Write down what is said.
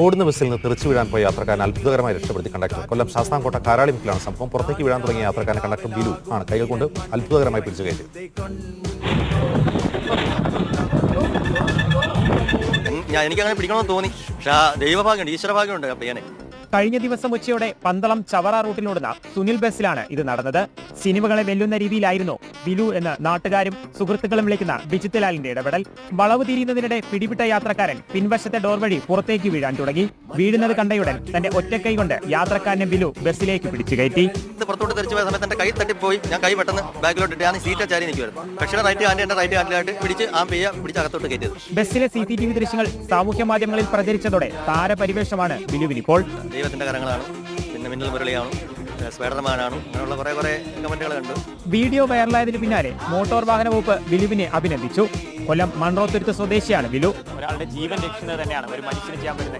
ഓടുന്ന ബസ്സിൽ നിന്ന് തെറിച്ചു വീഴാൻ പോയ യാത്രക്കാരൻ അത്ഭുതകരമായി രക്ഷപ്പെടുത്തി കണ്ടക്ടർ. കൊല്ലം ശാസ്താംകോട്ട കാരാളിമുക്കിലാണ് സംഭവം. പുറത്തേക്ക് വീഴാൻ തുടങ്ങിയ യാത്രക്കാരൻ കണ്ടക്ടർ ബിലു ആണ് കൈകൾ കൊണ്ട് അത്ഭുതകരമായി പിടിച്ചു കയറ്റി. എനിക്കങ്ങനെ പിടിക്കണമെന്ന് തോന്നി, പക്ഷേ ദൈവഭാഗ്യമുണ്ട്, ഈശ്വരഭാഗ്യമുണ്ട് പയ്യനെ. കഴിഞ്ഞ ദിവസം ഉച്ചയോടെ പന്തളം ചവറ റൂട്ടിലോടുന്ന സുനിൽ ബസ്സിലാണ് ഇത് നടന്നത്. സിനിമകളെ വെല്ലുന്ന രീതിയിലായിരുന്നു ബിലു എന്ന് നാട്ടുകാരും സുഹൃത്തുക്കളും വിളിക്കുന്ന ബിജിത്തലാലിന്റെ ഇടപെടൽ. വളവ് തിരിയുന്നതിനിടെ പിടിവിട്ട യാത്രക്കാരൻ പിൻവശത്തെ ഡോർ വഴി പുറത്തേക്ക് വീഴാൻ തുടങ്ങി. വീഴുന്നത് കണ്ടയുടൻ തന്റെ ഒറ്റക്കൈ കൊണ്ട് യാത്രക്കാരനെ ബിലു ബസ്സിലേക്ക് പിടിച്ചു കയറ്റി. പുറത്തോട്ട് തെറിച്ചു പോയ സമയത്ത് എന്റെ കൈ തട്ടിപ്പോയി. ഞാൻ കൈ പെട്ടെന്ന് ബാക്കിലോട്ട് ഇട്ട് ഞാൻ സീറ്റ് ചാരി നിൽക്കുമായിരുന്നു. പക്ഷേ റൈറ്റ് ഹാൻഡിലായിട്ട് പിടിച്ച് പിടിച്ച് അകത്തോട്ട് കയറ്റിയത്. ബസ്സിലെ CCTV ദൃശ്യങ്ങൾ സാമൂഹ്യ മാധ്യമങ്ങളിൽ പ്രചരിച്ചതോടെ താരപരിവേഷമാണ് ബിലുവിനിപ്പോൾ. ദൈവത്തിന്റെ കരങ്ങളാണ്, പിന്നെ മിന്നൽ മുരളിയാണ്, സ്പൈഡർമാനാണ്, അങ്ങനെയുള്ള കുറെ കമന്റുകൾ കണ്ടു. വീഡിയോ വൈറലായതിനു പിന്നാലെ മോട്ടോർ വാഹന വകുപ്പ് ബിലുവിനെ അഭിനന്ദിച്ചു. കൊല്ലം മൺറോത്തുരുത്ത് സ്വദേശിയാണ് ബിലു. ഒരാളുടെ ജീവൻ രക്ഷിക്കുന്നത് തന്നെയാണ് ഒരു മനുഷ്യന് ചെയ്യാൻ പറ്റുന്നത്.